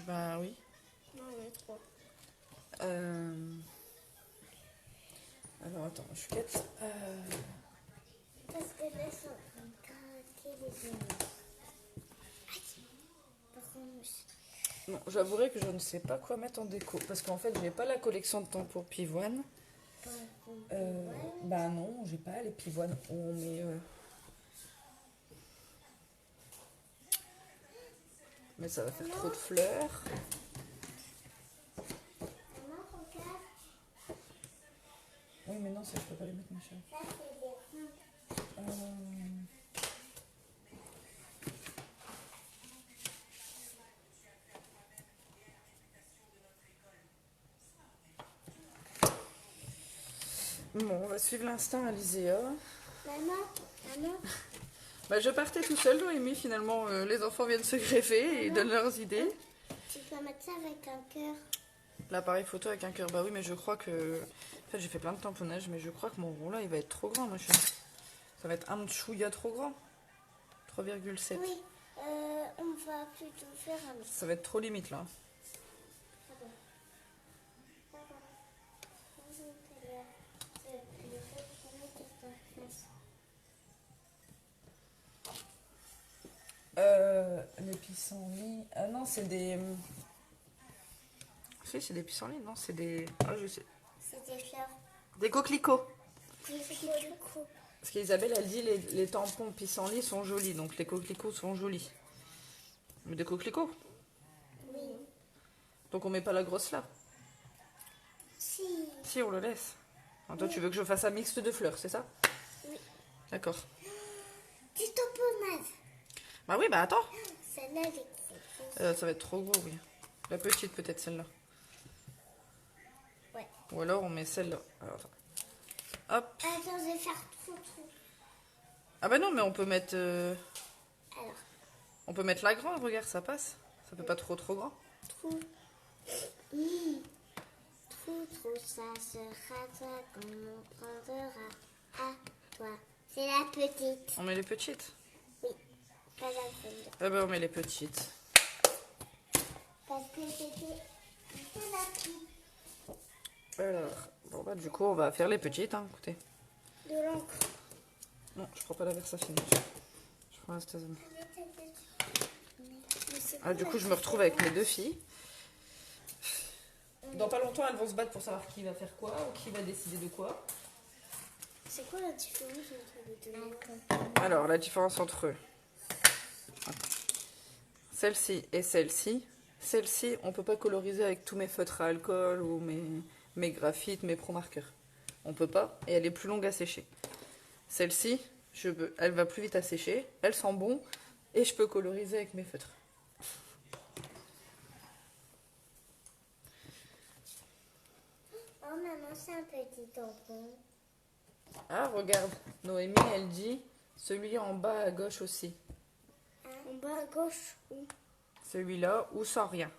[SPEAKER 1] Ben oui.
[SPEAKER 2] Non, on est 3.
[SPEAKER 1] Alors attends, je quête.
[SPEAKER 2] Parce que là, ça va gratter les oignons. Par contre,
[SPEAKER 1] Non, j'avouerai que je ne sais pas quoi mettre en déco. Parce qu'en fait, j'ai pas la collection de tampours pivoine. Bah non, j'ai pas les pivoines. On met... Mais ça va faire trop de fleurs.
[SPEAKER 2] maman, regarde.
[SPEAKER 1] Oui, mais non, ça, je peux pas les mettre, ma chérie.
[SPEAKER 2] Ça, c'est des plantes.
[SPEAKER 1] Bon, on va suivre l'instinct Alizéa.
[SPEAKER 2] Maman,
[SPEAKER 1] Bah, je partais tout seul, Noémie, finalement. Les enfants viennent se greffer et donnent leurs idées.
[SPEAKER 2] tu peux mettre ça avec un cœur.
[SPEAKER 1] L'appareil photo avec un cœur, bah oui, mais je crois que... En fait, j'ai fait plein de tamponnages, mais je crois que mon rond là, il va être trop grand, ma chérie. Ça va être un chouïa trop grand. 3,7.
[SPEAKER 2] Oui, on va plutôt faire un...
[SPEAKER 1] Ça va être trop limite, là. Les pissenlits... Ah non, c'est des... Si, c'est des pissenlits, non, c'est des... Ah, je sais.
[SPEAKER 2] C'est des fleurs.
[SPEAKER 1] Des coquelicots.
[SPEAKER 2] Des coquelicots.
[SPEAKER 1] Parce qu'Isabelle, elle dit les tampons pissenlits sont jolis, donc les coquelicots sont jolis. Mais des coquelicots.
[SPEAKER 2] Oui.
[SPEAKER 1] Donc on met pas la grosse là.
[SPEAKER 2] Si.
[SPEAKER 1] Si, on le laisse. Alors, toi, tu veux que je fasse un mixte de fleurs, c'est ça?
[SPEAKER 2] Oui.
[SPEAKER 1] D'accord.
[SPEAKER 2] Du tamponnage.
[SPEAKER 1] Bah oui, bah attends.
[SPEAKER 2] Celle-là, elle est grosse.
[SPEAKER 1] Ça va être trop gros, oui. La petite, peut-être, celle-là.
[SPEAKER 2] Ouais.
[SPEAKER 1] Ou alors, on met celle-là. Alors, attends. Hop.
[SPEAKER 2] Attends, je vais faire trop.
[SPEAKER 1] Ah bah non, mais on peut mettre...
[SPEAKER 2] Alors,
[SPEAKER 1] On peut mettre la grande, regarde, ça passe. Ça fait pas trop grand.
[SPEAKER 2] trop. Trop, ça sera toi qu'on prendra à toi. C'est la petite.
[SPEAKER 1] On met les petites.
[SPEAKER 2] Oui, pas la grande.
[SPEAKER 1] Ah bah on met les petites.
[SPEAKER 2] Parce que c'était la petite.
[SPEAKER 1] Alors, bon bah du coup, on va faire les petites, hein, écoutez.
[SPEAKER 2] De l'encre.
[SPEAKER 1] Non, je prends pas la Versafine. Je prends la Stazone. Ah, du coup, je me retrouve avec mes deux filles. Dans pas longtemps, elles vont se battre pour savoir qui va faire quoi ou qui va décider de quoi.
[SPEAKER 2] C'est quoi la différence entre les deux?
[SPEAKER 1] Alors, la différence entre eux. Celle-ci et celle-ci. Celle-ci, on peut pas coloriser avec tous mes feutres à alcool ou mes graphites, mes pro-marqueurs. On peut pas, et elle est plus longue à sécher. Celle-ci, elle va plus vite à sécher, elle sent bon, et je peux coloriser avec mes feutres.
[SPEAKER 2] Oh maman, c'est un petit tampon.
[SPEAKER 1] Ah, regarde, Noémie, elle dit celui en bas à gauche aussi.
[SPEAKER 2] En bas à gauche, où?
[SPEAKER 1] Celui-là, ou sans rien.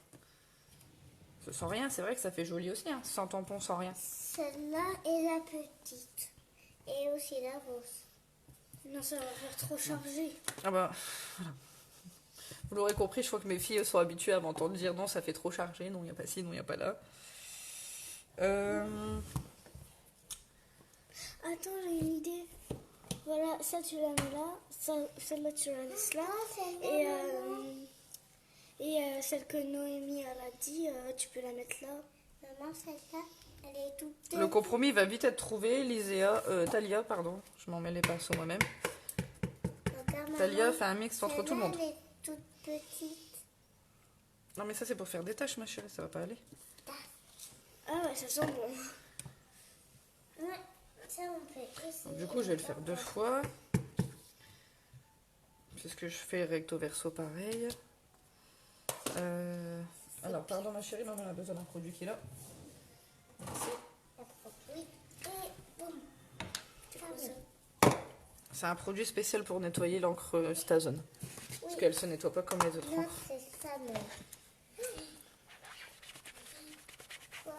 [SPEAKER 1] Sans rien, c'est vrai que ça fait joli aussi, hein, sans tampon, sans rien.
[SPEAKER 2] Celle-là est la petite. Et aussi la grosse. Non, ça va faire trop chargé.
[SPEAKER 1] Ah bah, voilà. Vous l'aurez compris, je crois que mes filles sont habituées à m'entendre dire non, ça fait trop chargé, non, il n'y a pas ci, non, il n'y a pas là.
[SPEAKER 2] Attends, j'ai une idée. Voilà, ça tu la mets là, celle-là tu la laisses là. Et celle que Noémie elle a dit, tu peux la mettre là. Maman, celle-là, elle est toute...
[SPEAKER 1] Le compromis va vite être trouvé. Talia, pardon, je m'en mêle les pinceaux moi-même.
[SPEAKER 2] Regarde,
[SPEAKER 1] Talia
[SPEAKER 2] maman,
[SPEAKER 1] fait un mix entre tout le monde.
[SPEAKER 2] Elle est toute petite.
[SPEAKER 1] Non mais ça c'est pour faire des tâches ma chérie, ça va pas aller.
[SPEAKER 2] Ah ouais, ça sent bon. Ouais, ça on peut essayer.
[SPEAKER 1] Donc, du coup je vais le faire 2 fois. Puisque je fais recto verso pareil. Alors pardon ma chérie, maman a besoin d'un produit qui est là. Merci.
[SPEAKER 2] Oui, et boum.
[SPEAKER 1] C'est un produit spécial pour nettoyer l'encre Stazone. Parce qu'elle se nettoie pas comme les autres
[SPEAKER 2] Non,
[SPEAKER 1] encres.
[SPEAKER 2] c'est ça, mais... Quoi?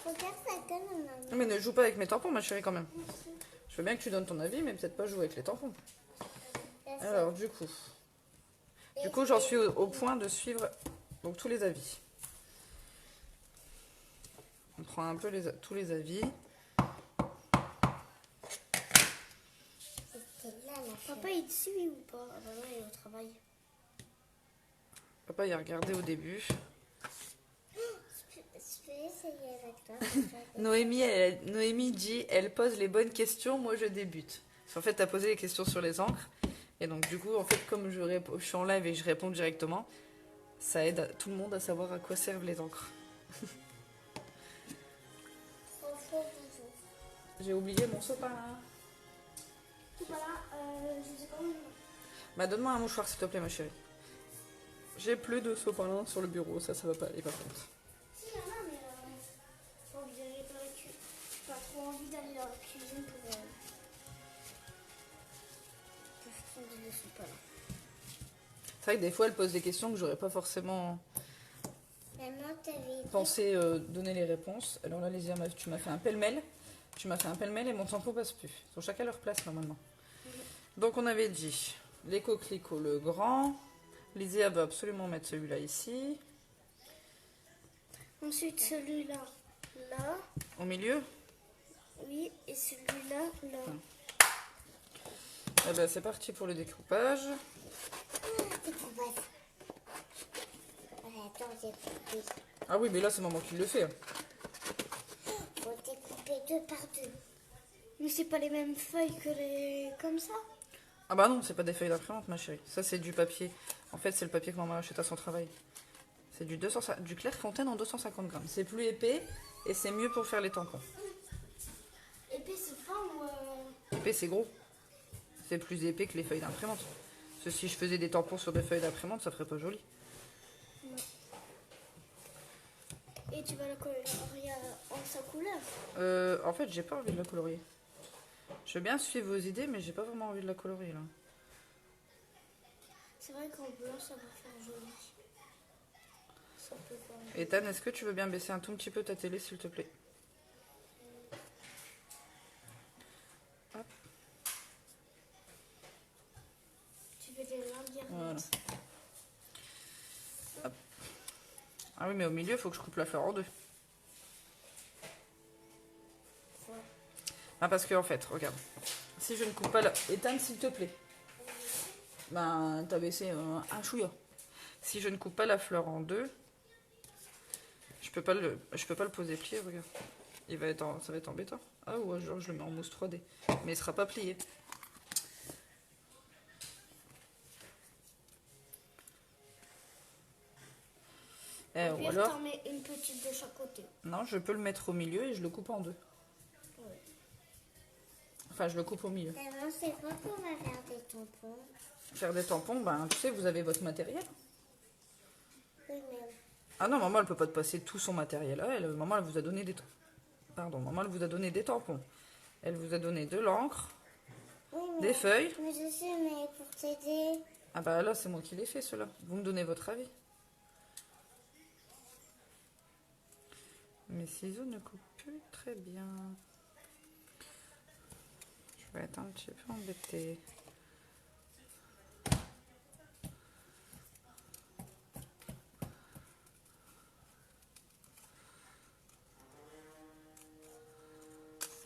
[SPEAKER 2] Regarde ça comme maman.
[SPEAKER 1] Mais ne joue pas avec mes tampons ma chérie quand même. Je veux bien que tu donnes ton avis mais peut-être pas jouer avec les tampons. Alors du coup j'en suis au point de suivre donc tous les avis. On prend un peu tous les avis.
[SPEAKER 2] Papa, il te suit ou pas? Ah bah non, il est au travail.
[SPEAKER 1] Papa y a regardé au début.
[SPEAKER 2] Je peux essayer avec toi.
[SPEAKER 1] Noémie dit elle pose les bonnes questions, moi je débute. Parce qu'en fait t'as posé les questions sur les encres. Et donc du coup en fait comme je suis en live et je réponds directement, ça aide tout le monde à savoir à quoi servent les encres. J'ai oublié mon sopalin.
[SPEAKER 2] Voilà, je sais pas.
[SPEAKER 1] Bah donne-moi un mouchoir s'il te plaît ma chérie. J'ai plus de sopalin sur le bureau, ça va pas aller par contre.
[SPEAKER 2] Si, il y en a, mais pas envie d'aller dans la cuisine. Pas trop envie d'aller dans la cuisine pour prendre des soupes là.
[SPEAKER 1] C'est vrai que des fois elle pose des questions que j'aurais pas forcément
[SPEAKER 2] Maman, t'avais dit...
[SPEAKER 1] pensé donner les réponses. Alors là Lésia, tu m'as fait un pêle-mêle. Tu m'as fait un pêle-mêle et mon tampon passe plus. Ils sont chacun à leur place normalement. Donc on avait dit les coquelicots le grand. Lésia veut absolument mettre celui-là ici.
[SPEAKER 2] Ensuite, celui-là, là.
[SPEAKER 1] Au milieu.
[SPEAKER 2] Oui, et celui-là, là.
[SPEAKER 1] Eh ben, c'est parti pour le découpage.
[SPEAKER 2] Découpage. Attends, j'ai coupé.
[SPEAKER 1] Ah oui, mais là c'est maman qui le fait.
[SPEAKER 2] Faut découper 2 par 2. Mais c'est pas les mêmes feuilles que les... comme ça.
[SPEAKER 1] Ah bah non, c'est pas des feuilles d'imprimante ma chérie. Ça c'est du papier. En fait c'est le papier que maman achète à son travail. C'est du Clairefontaine en 250 grammes. C'est plus épais et c'est mieux pour faire les tampons.
[SPEAKER 2] Épais, c'est fin ou...
[SPEAKER 1] Épais c'est gros. C'est plus épais que les feuilles d'imprimante. Parce que si je faisais des tampons sur des feuilles d'imprimante, ça ferait pas joli.
[SPEAKER 2] Non. Et tu vas la colorier en sa couleur?
[SPEAKER 1] En fait j'ai pas envie de la colorier. Je veux bien suivre vos idées mais j'ai pas vraiment envie de la colorier là.
[SPEAKER 2] C'est vrai qu'en blanc, ça va faire joli. Ça peut faire...
[SPEAKER 1] Ethan, est-ce que tu veux bien baisser un tout petit peu ta télé s'il te plaît? Hop.
[SPEAKER 2] Tu veux des lumières?
[SPEAKER 1] Voilà. Hop. Ah oui mais au milieu il faut que je coupe la fleur en deux.
[SPEAKER 2] Ouais.
[SPEAKER 1] Ah parce que en fait, regarde. Si je ne coupe pas la... Ethan s'il te plaît. Ben t'as baissé un chouïa. Si je ne coupe pas la fleur en deux, je peux pas le poser plié, regarde. Ça va être embêtant. Ah ouais, genre je le mets en mousse 3D. Mais il sera pas plié.
[SPEAKER 2] Ou
[SPEAKER 1] Ou alors...
[SPEAKER 2] t'en mets une petite de chaque côté.
[SPEAKER 1] Non, je peux le mettre au milieu et je le coupe en deux.
[SPEAKER 2] Ouais.
[SPEAKER 1] Enfin, je le coupe au milieu.
[SPEAKER 2] Maman, c'est quoi qu'on va faire des tampons?
[SPEAKER 1] Faire des tampons, ben tu sais, vous avez votre matériel.
[SPEAKER 2] Oui, mais...
[SPEAKER 1] Ah non, maman, elle peut pas te passer tout son matériel à elle. Maman, elle vous a donné des tampons. Pardon, maman, elle vous a donné des tampons. Elle vous a donné de l'encre,
[SPEAKER 2] Oui,
[SPEAKER 1] des feuilles.
[SPEAKER 2] Mais je sais, mais pour t'aider...
[SPEAKER 1] Ah bah là, c'est moi qui l'ai fait, cela. Vous me donnez votre avis. Mes ciseaux ne coupent plus très bien. Je vais être un petit peu embêtée.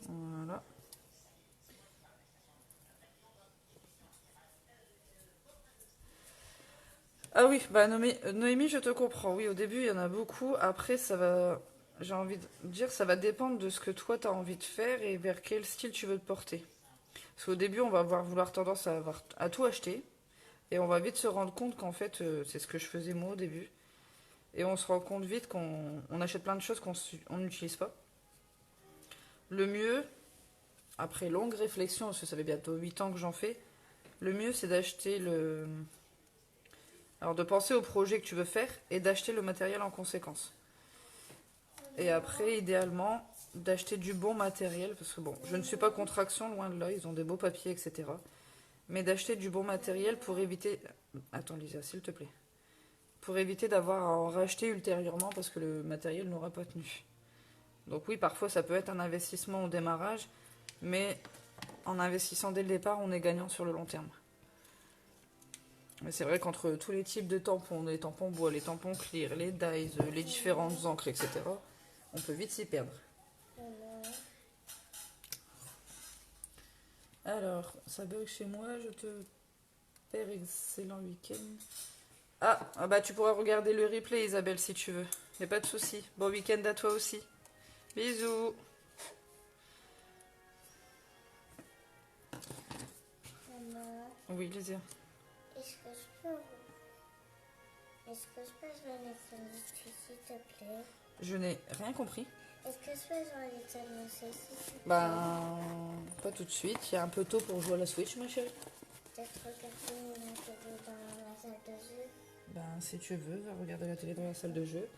[SPEAKER 1] Voilà. Ah oui, bah Noémie, je te comprends. Oui, au début, il y en a beaucoup. Après, ça va. J'ai envie de dire, ça va dépendre de ce que toi, tu as envie de faire et vers quel style tu veux te porter. Parce qu'au début, on va vouloir tendance à tout acheter. Et on va vite se rendre compte qu'en fait, c'est ce que je faisais moi au début. Et on se rend compte vite qu'on achète plein de choses on n'utilise pas. Le mieux, après longue réflexion, parce que ça fait bientôt 8 ans que j'en fais, le mieux c'est d'acheter le. Alors de penser au projet que tu veux faire et d'acheter le matériel en conséquence. Et après, idéalement, d'acheter du bon matériel, parce que bon, je ne suis pas contraction, loin de là, ils ont des beaux papiers, etc. Mais d'acheter du bon matériel pour éviter. Attends, Lisa, s'il te plaît. Pour éviter d'avoir à en racheter ultérieurement parce que le matériel n'aura pas tenu. Donc oui, parfois ça peut être un investissement au démarrage, mais en investissant dès le départ, on est gagnant sur le long terme. Mais c'est vrai qu'entre tous les types de tampons, les tampons bois, les tampons clear, les dyes, les différentes encres, etc., on peut vite s'y perdre. Alors, ça bug chez moi, je te perds, excellent week-end. Ah bah tu pourras regarder le replay, Isabelle, si tu veux. Y'a pas de souci. Bon week-end à toi aussi. Bisous.
[SPEAKER 2] Maman,
[SPEAKER 1] Oui, Lysia.
[SPEAKER 2] est-ce que je peux... Est-ce que je peux jouer les sandwichs, s'il te plaît?
[SPEAKER 1] Je n'ai rien compris.
[SPEAKER 2] Est-ce que je peux jouer les sandwichs, s'il te plaît?
[SPEAKER 1] Ben, pas tout de suite. Il y a un peu tôt pour jouer à la Switch, ma chérie.
[SPEAKER 2] Peut-être regarder une télé dans la salle de jeu.
[SPEAKER 1] Ben, si tu veux, va regarder la télé dans la salle de jeu.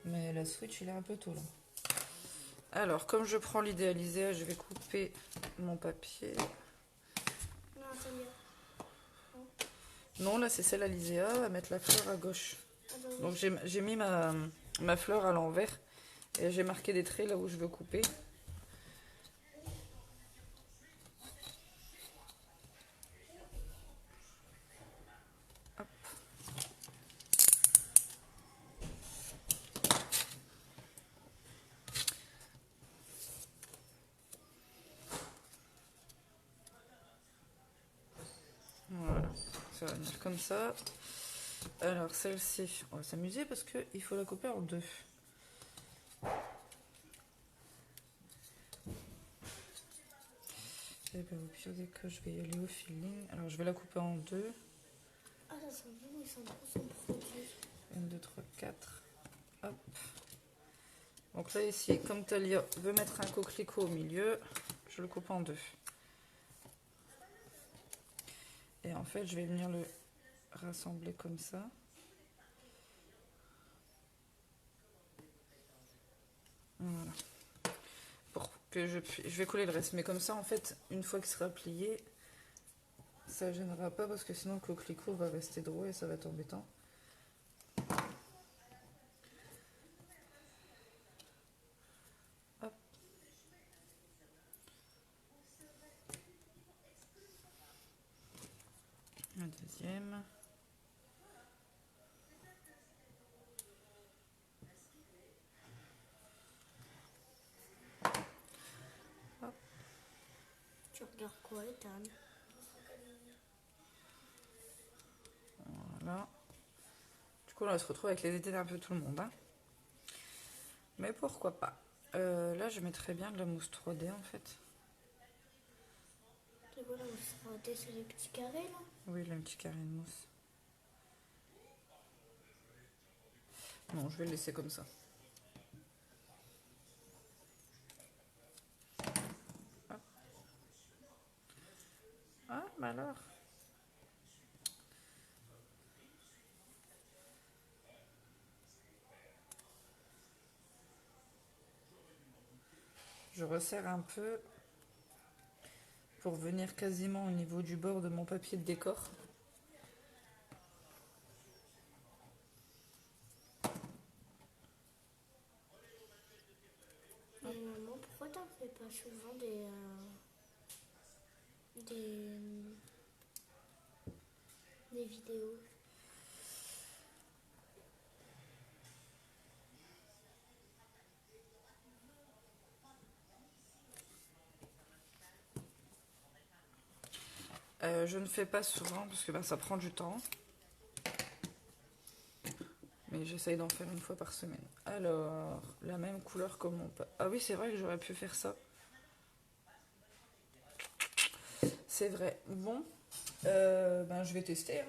[SPEAKER 1] Mais la Switch, il est un peu tôt là. Alors, comme je prends l'idéalisé, je vais couper mon papier.
[SPEAKER 2] Non, c'est mieux.
[SPEAKER 1] Non, là, c'est celle à Lyséa. On va mettre la fleur à gauche.
[SPEAKER 2] Ah bah oui.
[SPEAKER 1] Donc, j'ai mis ma fleur à l'envers. Et j'ai marqué des traits là où je veux couper. Hop. Voilà, ça va venir comme ça. Alors celle-ci, on va s'amuser parce qu'il faut la couper en deux. Et bien au pire des cas, je vais y aller au feeling. Alors je vais la couper en deux.
[SPEAKER 2] Ah, ça sent bon, ils sont trop son produit.
[SPEAKER 1] 1, 2, 3, 4. Hop. Donc là ici, comme Talia veut mettre un coquelicot au milieu, je le coupe en deux. Et en fait, je vais venir le rassembler comme ça. Voilà. Pour que je vais coller le reste. Mais comme ça, en fait, une fois qu'il sera plié, ça gênera pas parce que sinon le coquelicot va rester droit et ça va être embêtant. Hop. Un deuxième. Hop.
[SPEAKER 2] Tu regardes quoi, Ethan?
[SPEAKER 1] Voilà. Du coup, là, on se retrouve avec les idées d'un peu tout le monde. Hein. Mais pourquoi pas. Là, je mettrais bien de la mousse 3D en fait.
[SPEAKER 2] C'est quoi là où ça va sur les petits carrés là?
[SPEAKER 1] Oui, le petit carré de mousse. Non, je vais le laisser comme ça. Hop. Ah, bah alors. Je resserre un peu pour venir quasiment au niveau du bord de mon papier de décor.
[SPEAKER 2] Mais maman, pourquoi t'en fais pas souvent des... des vidéos.
[SPEAKER 1] Je ne fais pas souvent parce que ça prend du temps. Mais j'essaye d'en faire une fois par semaine. Alors, la même couleur que mon... Ah oui, c'est vrai que j'aurais pu faire ça. C'est vrai. Bon, je vais tester.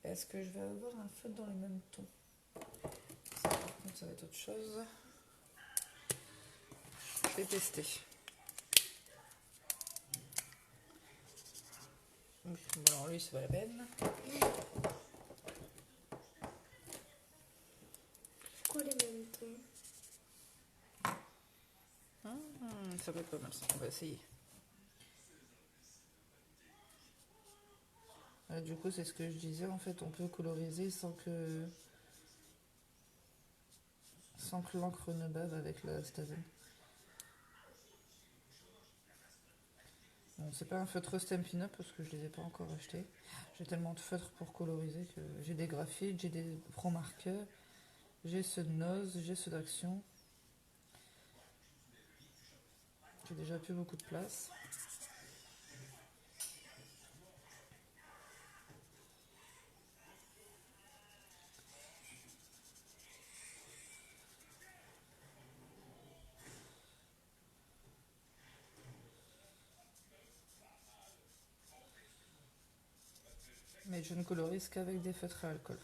[SPEAKER 1] Est-ce que je vais avoir un feutre dans les mêmes tons? Ça, par contre, ça va être autre chose. Je vais tester. Bon, alors lui, c'est pas la peine.
[SPEAKER 2] Pourquoi les mêmes tons?
[SPEAKER 1] Ça peut être pas mal ça, on va essayer. Du coup, c'est ce que je disais, en fait, on peut coloriser sans que l'encre ne bave avec la Stazen. Bon, c'est pas un feutre Stampin' Up parce que je les ai pas encore achetés. J'ai tellement de feutres pour coloriser que j'ai des graphites, j'ai des Pro Marqueurs, j'ai ceux de Nose, j'ai ceux d'Action. J'ai déjà plus beaucoup de place. Mais je ne colorise qu'avec des feutres à alcool.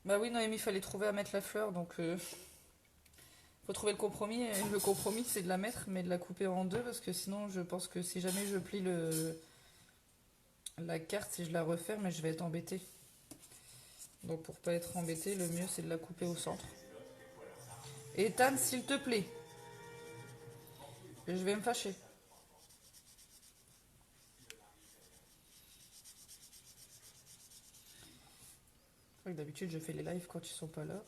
[SPEAKER 1] Bah oui, Noémie, il fallait trouver à mettre la fleur, donc faut trouver le compromis. Et le compromis, c'est de la mettre, mais de la couper en deux, parce que sinon, je pense que si jamais je plie la carte, si je la referme, je vais être embêtée. Donc pour pas être embêtée, le mieux, c'est de la couper au centre. Ethan, s'il te plaît. Je vais me fâcher. D'habitude, je fais les lives quand ils sont pas là.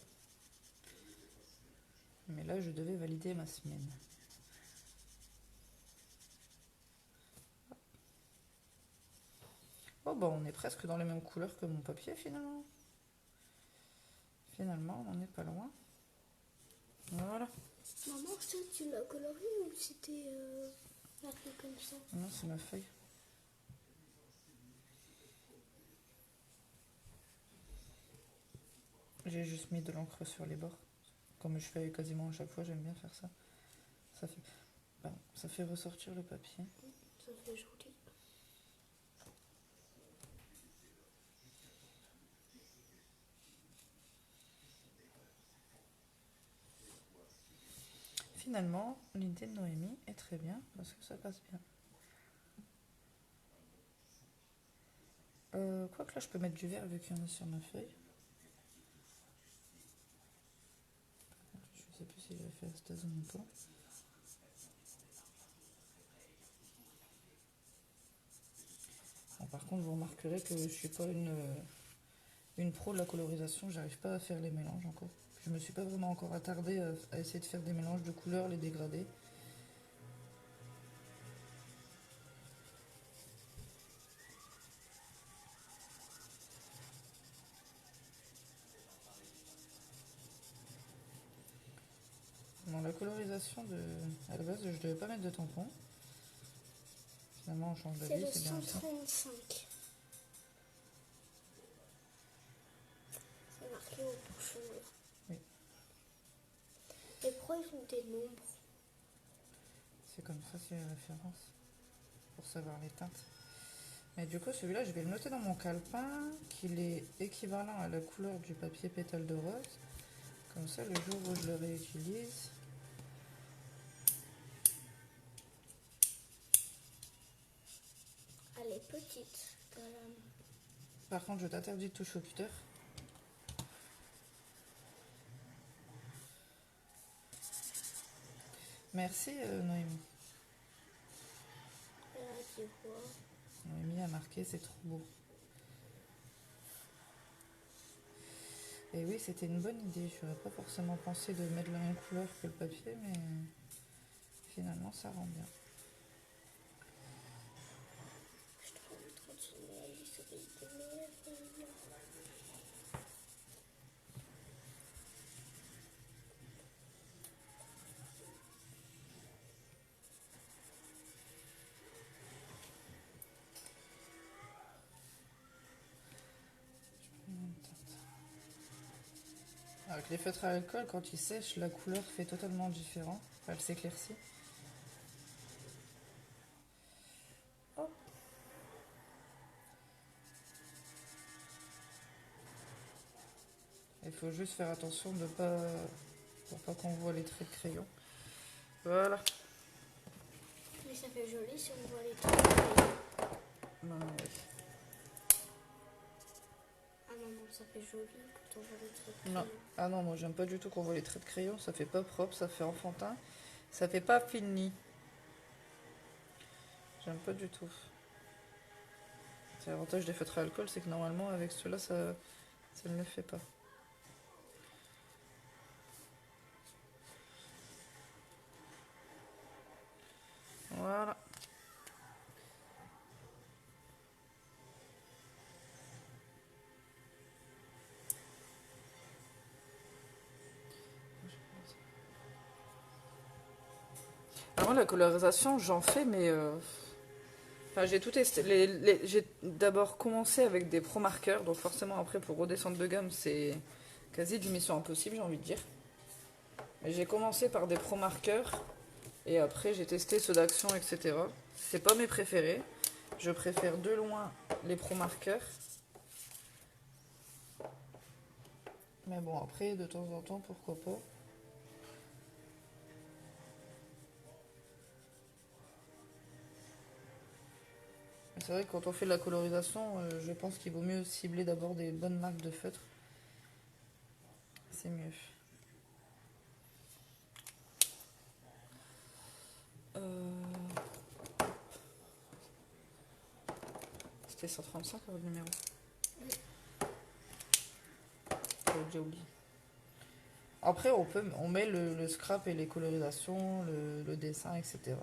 [SPEAKER 1] Mais là, je devais valider ma semaine. Oh bah on est presque dans les mêmes couleurs que mon papier finalement. Finalement, on n'est pas loin. Voilà.
[SPEAKER 2] Maman, ça, tu l'as colorié ou c'était marqué comme ça?
[SPEAKER 1] Non, c'est ma feuille. J'ai juste mis de l'encre sur les bords. Comme je fais quasiment à chaque fois, j'aime bien faire ça. Ça fait ressortir le papier.
[SPEAKER 2] Ça fait joli.
[SPEAKER 1] Finalement, l'idée de Noémie est très bien parce que ça passe bien. Quoique là, je peux mettre du vert vu qu'il y en a sur ma feuille. Je sais plus si j'avais fait la Stazen ou pas. Bon, par contre, vous remarquerez que je suis pas une pro de la colorisation. J'arrive pas à faire les mélanges encore. Je me suis pas vraiment encore attardée à essayer de faire des mélanges de couleurs, les dégradés. Dans la colorisation à la base, je devais pas mettre de tampon. Finalement, on change d'avis, c'est bien aussi.
[SPEAKER 2] C'est le 135. C'est marqué au bouchon.
[SPEAKER 1] Oui.
[SPEAKER 2] Et pourquoi ils font des nombres?
[SPEAKER 1] C'est comme ça, c'est les références. Pour savoir les teintes. Mais du coup, celui-là, je vais le noter dans mon calepin, qu'il est équivalent à la couleur du papier pétale de rose. Comme ça, le jour où je le réutilise...
[SPEAKER 2] Elle est petite.
[SPEAKER 1] Par contre, je t'interdis de toucher au puter. Merci Noémie.
[SPEAKER 2] Tu vois.
[SPEAKER 1] Noémie a marqué, c'est trop beau. Et oui, c'était une bonne idée. Je n'aurais pas forcément pensé de mettre la même couleur que le papier, mais finalement, ça rend bien.
[SPEAKER 2] Je trouve continuer à illustrer de mes
[SPEAKER 1] Avec les feutres à alcool, quand ils sèchent, la couleur fait totalement différent. Elle s'éclaircit. Hop. Il faut juste faire attention de pas, pour pas qu'on voit les traits de crayon. Voilà.
[SPEAKER 2] Mais ça fait joli si on voit les trucs.
[SPEAKER 1] Non, oui.
[SPEAKER 2] Ah non, non, ça fait joli quand on voit les trucs.
[SPEAKER 1] Non. Ah non, moi j'aime pas du tout qu'on voit les traits de crayon. Ça fait pas propre, ça fait enfantin. Ça fait pas fini. J'aime pas du tout. C'est l'avantage des feutres à alcool, c'est que normalement avec ceux-là, ça ne le fait pas. Voilà. Alors la colorisation, j'en fais, mais enfin, j'ai tout testé. J'ai d'abord commencé avec des pro marqueurs, donc forcément après pour redescendre de gamme, c'est quasi du mission impossible, j'ai envie de dire. Mais j'ai commencé par des pro marqueurs et après j'ai testé ceux d'action, etc. C'est pas mes préférés. Je préfère de loin les pro marqueurs. Mais bon, après, de temps en temps, pourquoi pas. C'est vrai que quand on fait de la colorisation, je pense qu'il vaut mieux cibler d'abord des bonnes marques de feutres. C'est mieux. C'était 135 le numéro.
[SPEAKER 2] Oui.
[SPEAKER 1] J'avais déjà oublié. Après, on met le scrap et les colorisations, le dessin, etc.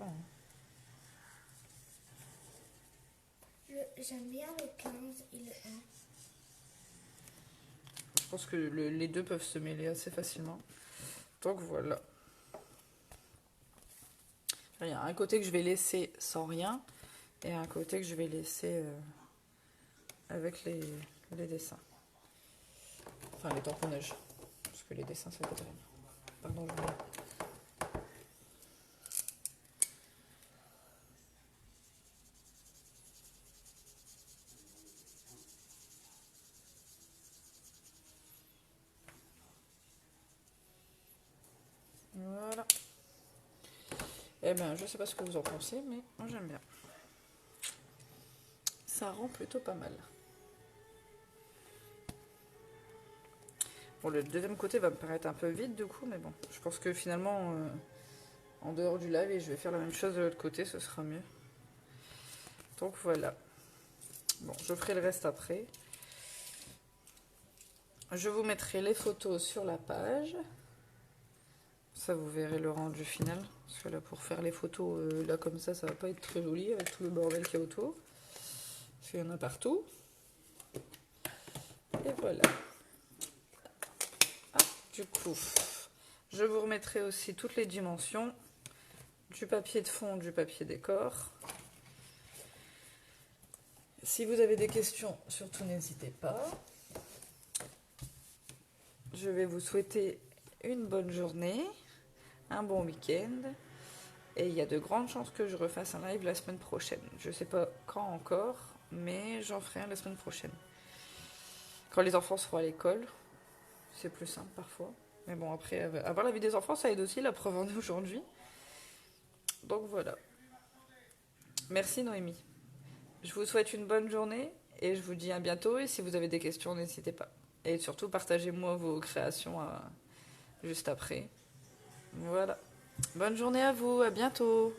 [SPEAKER 2] J'aime bien le 15 et le 1.
[SPEAKER 1] Je pense que les deux peuvent se mêler assez facilement. Donc voilà. Il y a un côté que je vais laisser sans rien et un côté que je vais laisser avec les dessins. Enfin, les tamponnages. Parce que les dessins, ça va pas rien. Pardon, je vais... Voilà. Eh ben, je sais pas ce que vous en pensez, mais moi j'aime bien. Ça rend plutôt pas mal. Bon, le deuxième côté va me paraître un peu vide du coup, mais bon, je pense que finalement, en dehors du live, et je vais faire la même chose de l'autre côté, ce sera mieux. Donc voilà. Bon, je ferai le reste après. Je vous mettrai les photos sur la page. Ça, vous verrez le rendu final. Parce que là, pour faire les photos, là comme ça va pas être très joli avec tout le bordel qu'il y a autour. Parce qu'il y en a partout. Et voilà. Ah, du coup, je vous remettrai aussi toutes les dimensions du papier de fond, du papier décor. Si vous avez des questions, surtout n'hésitez pas. Je vais vous souhaiter une bonne journée, un bon week-end. Et il y a de grandes chances que je refasse un live la semaine prochaine. Je ne sais pas quand encore, mais j'en ferai un la semaine prochaine. Quand les enfants seront à l'école, c'est plus simple parfois. Mais bon, après, avoir la vie des enfants, ça aide aussi, la preuve en est aujourd'hui. Donc voilà. Merci Noémie. Je vous souhaite une bonne journée et je vous dis à bientôt. Et si vous avez des questions, n'hésitez pas. Et surtout, partagez-moi vos créations juste après. Voilà. Bonne journée à vous, à bientôt.